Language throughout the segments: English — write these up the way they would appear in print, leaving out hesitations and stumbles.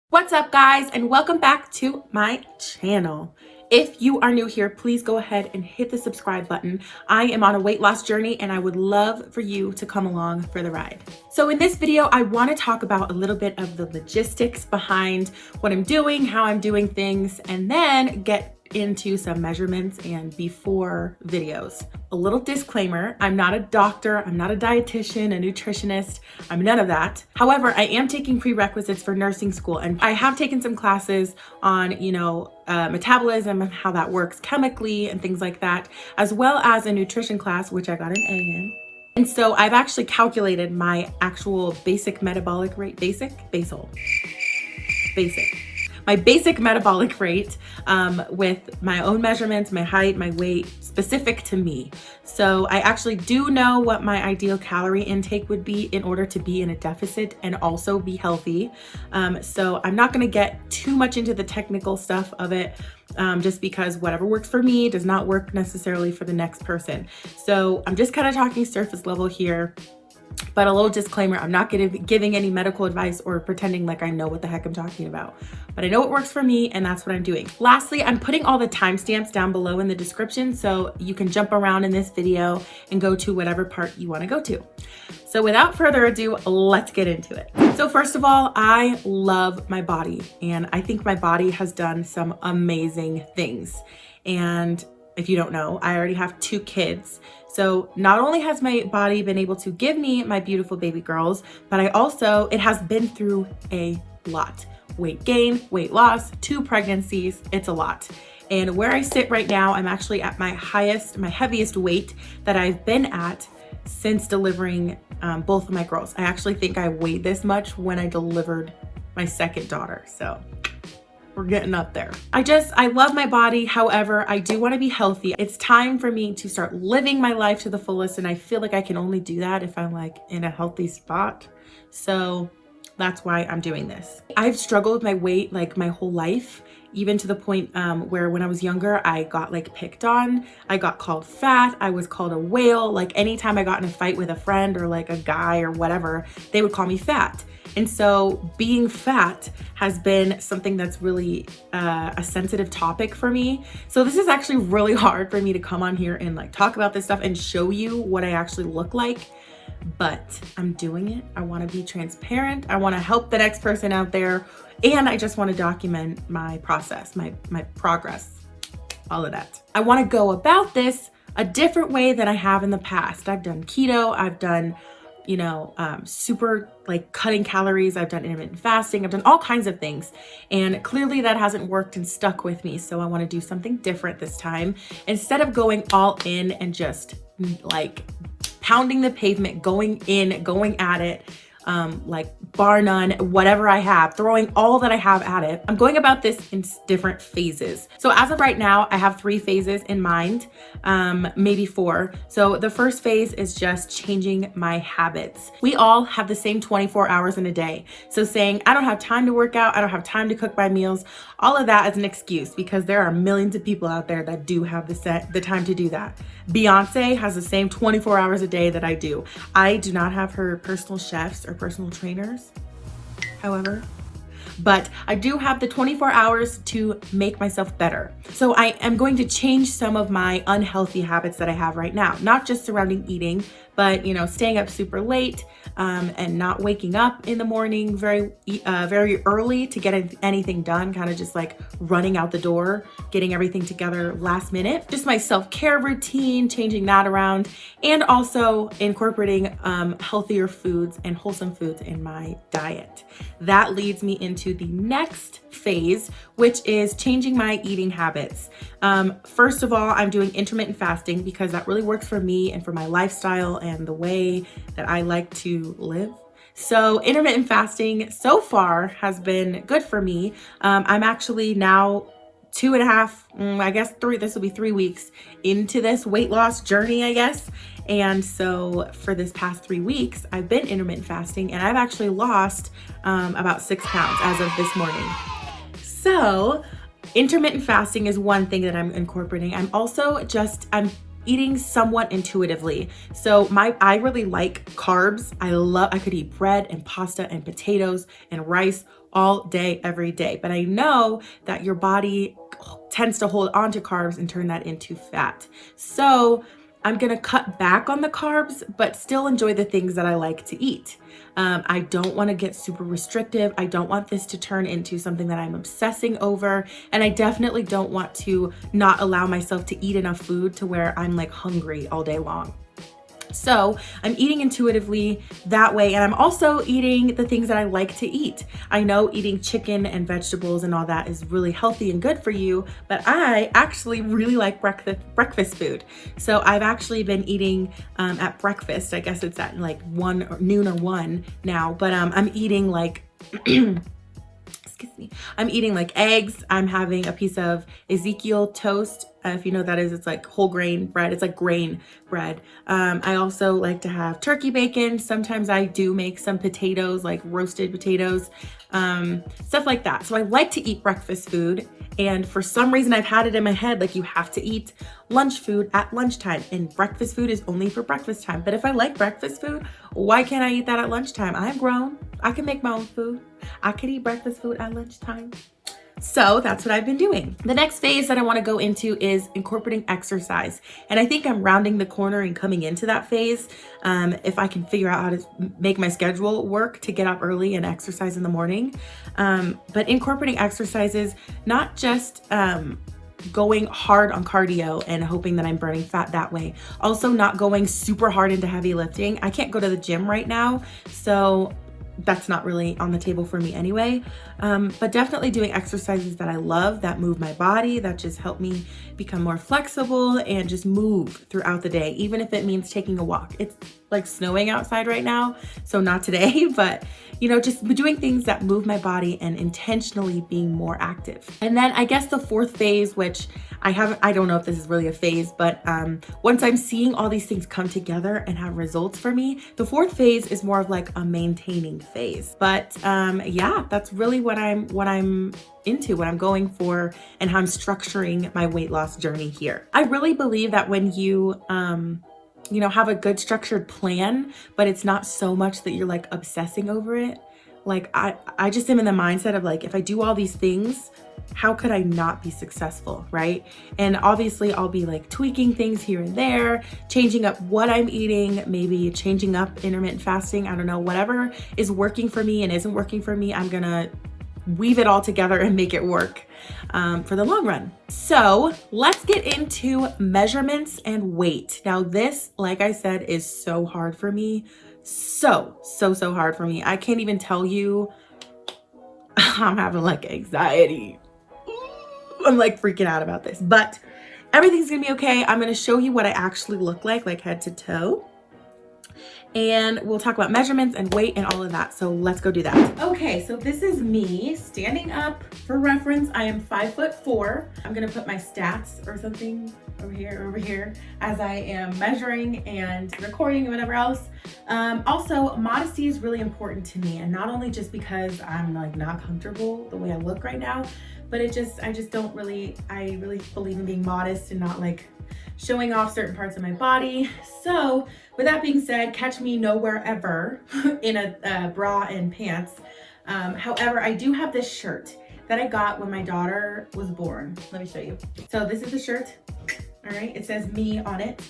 What's up, guys, and welcome back to my channel. If you are new here, please go ahead and hit the subscribe button. I am on a weight loss journey and I would love for you to come along for the ride. So in this video, I want to talk about a little bit of the logistics behind what I'm doing, how I'm doing things, and then get into some measurements and before videos. A little disclaimer, I'm not a doctor, I'm not a dietitian, a nutritionist, I'm none of that. However, I am taking prerequisites for nursing school and I have taken some classes on, metabolism and how that works chemically and things like that, as well as a nutrition class, which I got an A in. And so I've actually calculated my actual basic metabolic rate, my basic metabolic rate with my own measurements, my height, my weight, specific to me. So I actually do know what my ideal calorie intake would be in order to be in a deficit and also be healthy. So I'm not gonna get too much into the technical stuff of it, just because whatever works for me does not work necessarily for the next person. So I'm just kind of talking surface level here. But a little disclaimer, I'm not giving any medical advice or pretending like I know what the heck I'm talking about. But I know what works for me and that's what I'm doing. Lastly, I'm putting all the timestamps down below in the description so you can jump around in this video and go to whatever part you want to go to. So without further ado, let's get into it. So first of all, I love my body and I think my body has done some amazing things. And if you don't know, I already have 2 kids. So not only has my body been able to give me my beautiful baby girls, but it has been through a lot. Weight gain, weight loss, 2 pregnancies, it's a lot. And where I sit right now, I'm actually at my heaviest weight that I've been at since delivering both of my girls. I actually think I weighed this much when I delivered my second daughter. So we're getting up there. I love my body. However, I do want to be healthy. It's time for me to start living my life to the fullest. And I feel like I can only do that if I'm like in a healthy spot. So that's why I'm doing this. I've struggled with my weight like my whole life, even to the point where when I was younger, I got like picked on. I got called fat. I was called a whale. Like anytime I got in a fight with a friend or like a guy or whatever, they would call me fat. And so being fat has been something that's really a sensitive topic for me. So this is actually really hard for me to come on here and like talk about this stuff and show you what I actually look like. But I'm doing it. I want to be transparent. I want to help the next person out there. And I just want to document my process, my progress, all of that. I want to go about this a different way than I have in the past. I've done keto. I've done super like cutting calories. I've done intermittent fasting. I've done all kinds of things. And clearly that hasn't worked and stuck with me. So I want to do something different this time. Instead of going all in and just like pounding the pavement, going at it, like bar none, whatever I have, throwing all that I have at it. I'm going about this in different phases. So as of right now, I have 3 phases in mind, maybe 4. So the first phase is just changing my habits. We all have the same 24 hours in a day. So saying, I don't have time to work out, I don't have time to cook my meals, all of that is an excuse because there are millions of people out there that do have the time to do that. Beyonce has the same 24 hours a day that I do. I do not have her personal chefs or personal trainers, however, but I do have the 24 hours to make myself better. So I am going to change some of my unhealthy habits that I have right now, not just surrounding eating, but staying up super late and not waking up in the morning very early to get anything done, kind of just like running out the door, getting everything together last minute. Just my self-care routine, changing that around, and also incorporating healthier foods and wholesome foods in my diet. That leads me into the next phase, which is changing my eating habits. First of all, I'm doing intermittent fasting because that really works for me and for my lifestyle and the way that I like to live. So intermittent fasting so far has been good for me. I'm actually now 2.5, I guess 3, this will be 3 weeks into this weight loss journey, I guess. And so for this past 3 weeks, I've been intermittent fasting and I've actually lost about 6 pounds as of this morning. So intermittent fasting is one thing that I'm incorporating. I'm eating somewhat intuitively. So I really like carbs. I could eat bread and pasta and potatoes and rice all day, every day. But I know that your body tends to hold on to carbs and turn that into fat. So I'm gonna cut back on the carbs, but still enjoy the things that I like to eat. I don't wanna get super restrictive. I don't want this to turn into something that I'm obsessing over. And I definitely don't want to not allow myself to eat enough food to where I'm like hungry all day long. So I'm eating intuitively that way. And I'm also eating the things that I like to eat. I know eating chicken and vegetables and all that is really healthy and good for you, but I actually really like breakfast food. So I've actually been eating at breakfast. I guess it's at like noon or 1 now, but I'm eating like excuse me. I'm eating like eggs. I'm having a piece of Ezekiel toast. If you know what that is, it's like whole grain bread. It's like grain bread. I also like to have turkey bacon. Sometimes I do make some potatoes, like roasted potatoes, stuff like that. So I like to eat breakfast food. And for some reason, I've had it in my head, like you have to eat lunch food at lunchtime, and breakfast food is only for breakfast time. But if I like breakfast food, why can't I eat that at lunchtime? I'm grown. I can make my own food. I can eat breakfast food at lunchtime. So that's what I've been doing. The next phase that I want to go into is incorporating exercise. And I think I'm rounding the corner and coming into that phase. If I can figure out how to make my schedule work to get up early and exercise in the morning. But incorporating exercises, not just going hard on cardio and hoping that I'm burning fat that way. Also not going super hard into heavy lifting. I can't go to the gym right now, so that's not really on the table for me anyway. But definitely doing exercises that I love, that move my body, that just help me become more flexible and just move throughout the day, even if it means taking a walk. It's like snowing outside right now, so not today, but you know, just doing things that move my body and intentionally being more active. And then I guess the fourth phase, which I don't know if this is really a phase, but once I'm seeing all these things come together and have results for me, the fourth phase is more of like a maintaining phase. But yeah, that's really what I'm into, what I'm going for, and how I'm structuring my weight loss journey here. I really believe that when you have a good structured plan, but it's not so much that you're like obsessing over it. Like I just am in the mindset of like, if I do all these things, how could I not be successful, right? And obviously I'll be like tweaking things here and there, changing up what I'm eating, maybe changing up intermittent fasting. I don't know, whatever is working for me and isn't working for me, I'm gonna weave it all together and make it work for the long run. So let's get into measurements and weight. Now this, like I said, is so hard for me. So hard for me. I can't even tell you. I'm having like anxiety. I'm like freaking out about this, but everything's gonna be okay. I'm gonna show you what I actually look like head to toe. And we'll talk about measurements and weight and all of that. So let's go do that. Okay, so this is me standing up. For reference, I am 5'4". I'm gonna put my stats or something over here, as I am measuring and recording and whatever else. Also, modesty is really important to me, and not only just because I'm like not comfortable the way I look right now, but I really believe in being modest and not like showing off certain parts of my body. So with that being said, catch me nowhere ever in a bra and pants. However, I do have this shirt that I got when my daughter was born. Let me show you. So this is the shirt. All right, it says me on it.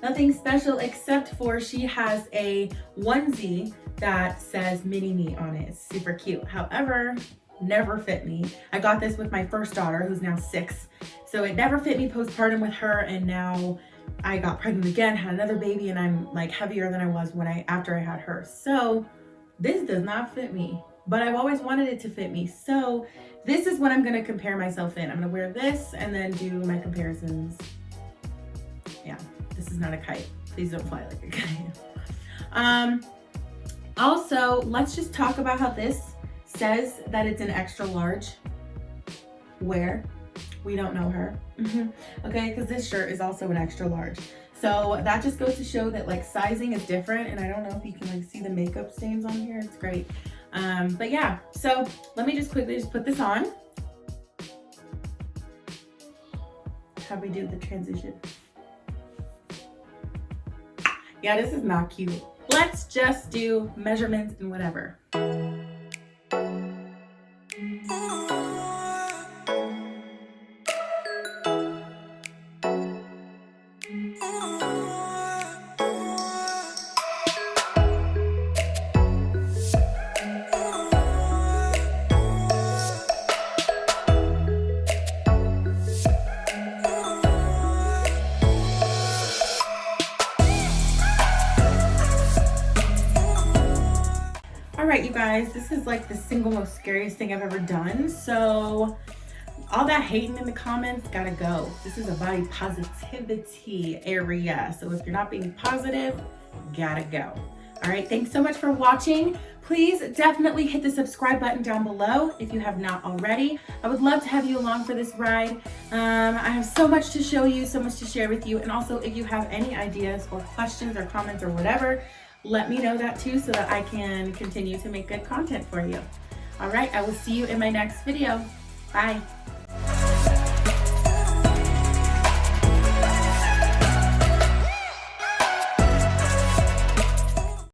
Nothing special except for she has a onesie that says mini me on it. It's super cute. However, never fit me. I got this with my first daughter, who's now 6. So it never fit me postpartum with her, and now I got pregnant again, had another baby, and I'm like heavier than I was after I had her. So this does not fit me, but I've always wanted it to fit me. So this is what I'm gonna compare myself in. I'm gonna wear this and then do my comparisons. Yeah, this is not a kite. Please don't fly like a kite. Also, let's just talk about how this says that it's an extra large. Where? We don't know her. Okay, because this shirt is also an extra large. So that just goes to show that like sizing is different, and I don't know if you can like see the makeup stains on here. It's great. But yeah, so let me just quickly put this on. How we do the transition. Yeah, this is not cute. Let's just do measurements and whatever. All right, you guys, this is like the single most scariest thing I've ever done. So all that hating in the comments gotta go. This is a body positivity area. So if you're not being positive, gotta go. All right, thanks so much for watching. Please definitely hit the subscribe button down below if you have not already. I would love to have you along for this ride. I have so much to show you, so much to share with you. And also if you have any ideas or questions or comments or whatever, let me know that too so that I can continue to make good content for you. All right, I will see you in my next video. Bye.